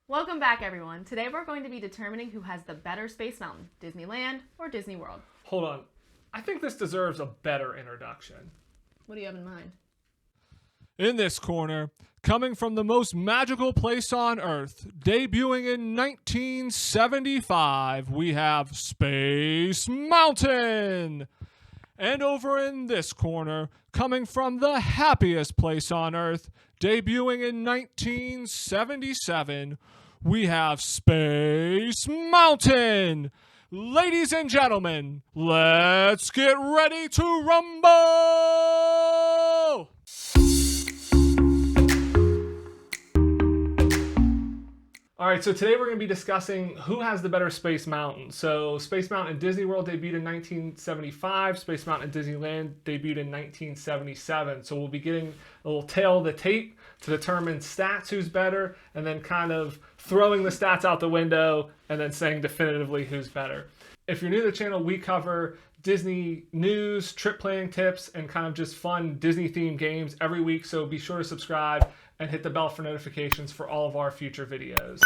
Welcome back, everyone. Today we're going to be determining who has the better Space Mountain, Disneyland or Disney World. Hold on. I think this deserves a better introduction. What do you have in mind? In this corner, coming from the most magical place on Earth, debuting in 1975, we have Space Mountain. And over in this corner, coming from the happiest place on Earth, debuting in 1977, we have Space Mountain. Ladies and gentlemen, let's get ready to rumble! All right, so today we're going to be discussing who has the better Space Mountain. So Space Mountain in Disney World debuted in 1975. Space Mountain in Disneyland debuted in 1977. So we'll be getting a little tail of the tape to determine stats, who's better, and then kind of throwing the stats out the window and then saying definitively who's better. If you're new to the channel, we cover Disney news, trip planning tips, and kind of just fun Disney-themed games every week. So be sure to subscribe and hit the bell for notifications for all of our future videos.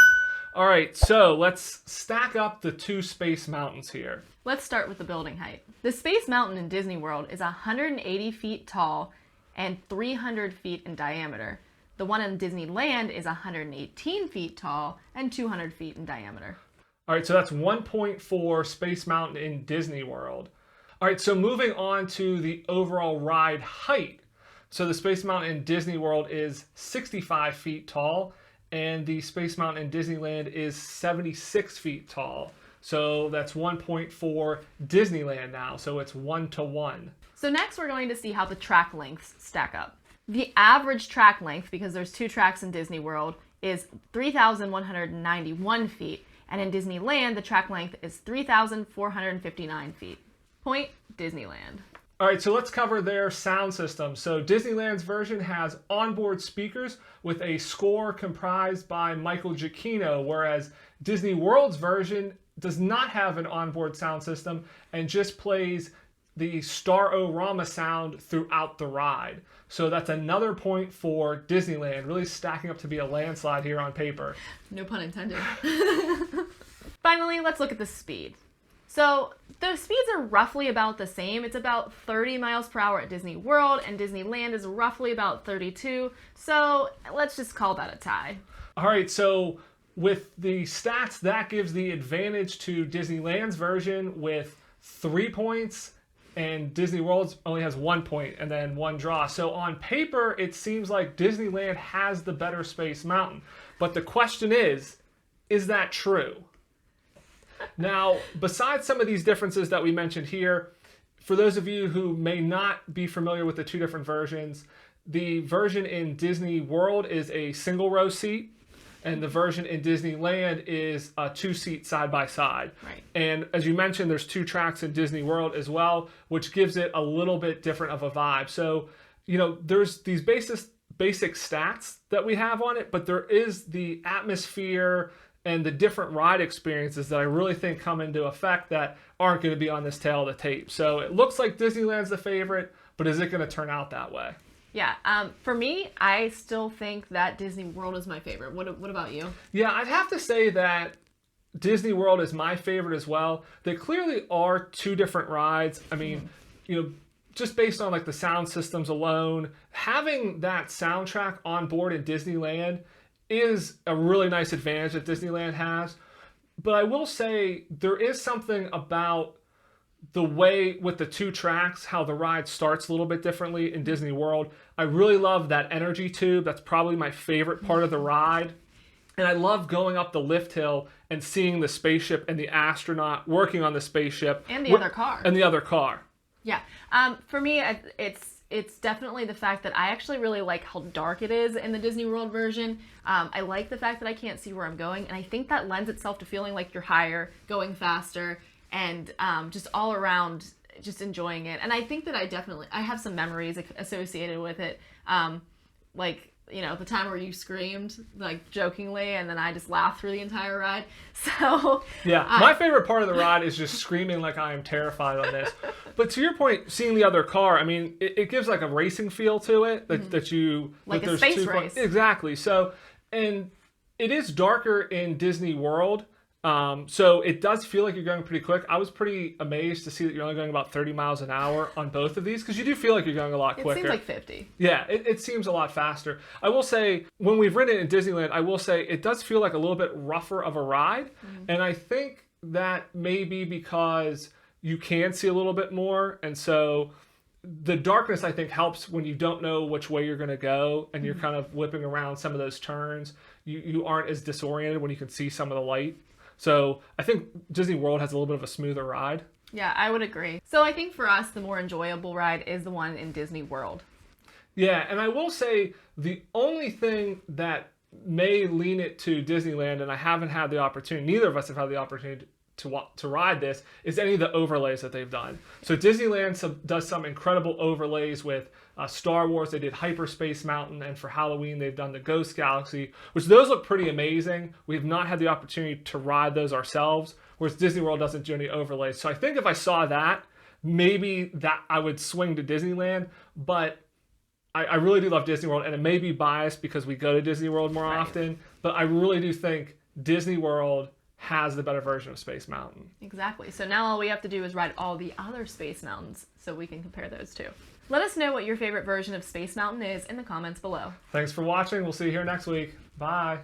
All right, so let's stack up the two Space Mountains here. Let's start with the building height. The Space Mountain in Disney World is 180 feet tall and 300 feet in diameter. The one in Disneyland is 118 feet tall and 200 feet in diameter. All right, so that's 1.4 Space Mountain in Disney World. All right, so moving on to the overall ride height. So the Space Mountain in Disney World is 65 feet tall, and the Space Mountain in Disneyland is 76 feet tall. So that's 1.4 Disneyland now, so it's 1-to-1. So next we're going to see how the track lengths stack up. The average track length, because there's two tracks in Disney World, is 3,191 feet, and in Disneyland the track length is 3,459 feet. Point Disneyland. All right, so let's cover their sound system. So Disneyland's version has onboard speakers with a score comprised by Michael Giacchino, whereas Disney World's version does not have an onboard sound system and just plays the Star-O-Rama sound throughout the ride. So that's another point for Disneyland, really stacking up to be a landslide here on paper. No pun intended. Finally, let's look at the speed. So the speeds are roughly about the same. It's about 30 miles per hour at Disney World, and Disneyland is roughly about 32. So let's just call that a tie. All right, so with the stats, that gives the advantage to Disneyland's version with 3 points, and Disney World's only has 1 point and then one draw. So on paper, it seems like Disneyland has the better Space Mountain. But the question is that true? Now, besides some of these differences that we mentioned here, for those of you who may not be familiar with the two different versions, the version in Disney World is a single row seat, and the version in Disneyland is a 2-seat side-by-side. Right. And as you mentioned, there's 2 tracks in Disney World as well, which gives it a little bit different of a vibe. So, you know, there's these basic stats that we have on it, but there is the atmosphere and the different ride experiences that I really think come into effect that aren't going to be on this tail of the tape. So it looks like Disneyland's the favorite, but is it going to turn out that way? Yeah, for me, I still think that Disney World is my favorite. What about you? Yeah, I'd have to say that Disney World is my favorite as well. They clearly are 2 different rides. I mean, you know, just based on like the sound systems alone, having that soundtrack on board in Disneyland is a really nice advantage that Disneyland has. But I will say there is something about the way with the 2 tracks, how the ride starts a little bit differently in Disney World. I really love that energy tube. That's probably my favorite part of the ride. And I love going up the lift hill and seeing the spaceship and the astronaut working on the spaceship. And the other car. And the other car. Yeah. For me, it's definitely the fact that I actually really like how dark it is in the Disney World version. I like the fact that I can't see where I'm going, and I think that lends itself to feeling like you're higher, going faster, and just all around just enjoying it. And I think that I have some memories associated with it. Like, you know, the time where you screamed, like, jokingly, and then I just laughed through the entire ride. So yeah, my favorite part of the ride is just screaming like I am terrified on this. But to your point, seeing the other car, I mean, it gives like a racing feel to it that you like that a space race. Exactly. So, and It is darker in Disney World, so it does feel like you're going pretty quick. I was pretty amazed to see that you're only going about 30 miles an hour on both of these, because you do feel like you're going a lot quicker. It seems like 50. Yeah, it seems a lot faster. I will say, when we've ridden it in Disneyland, I will say it does feel like a little bit rougher of a ride. And I think that may be because you can see a little bit more. And so the darkness, I think, helps when you don't know which way you're going to go and you're kind of whipping around some of those turns. You aren't as disoriented when you can see some of the light. So I think Disney World has a little bit of a smoother ride. Yeah, I would agree. So I think for us, the more enjoyable ride is the one in Disney World. Yeah, and I will say the only thing that may lean it to Disneyland, and I haven't had the opportunity, neither of us have had the opportunity to ride this, is any of the overlays that they've done. So Disneyland does some incredible overlays with Star Wars. They did Hyperspace Mountain, and for Halloween they've done the Ghost Galaxy, which those look pretty amazing. We've not had the opportunity to ride those ourselves, whereas Disney World doesn't do any overlays. So I think if I saw that, maybe that I would swing to Disneyland, but I really do love Disney World, and it may be biased because we go to Disney World more often, but I really do think Disney World has the better version of Space Mountain. Exactly. So now all we have to do is ride all the other Space Mountains so we can compare those two. Let us know what your favorite version of Space Mountain is in the comments below. Thanks for watching. We'll see you here next week. Bye.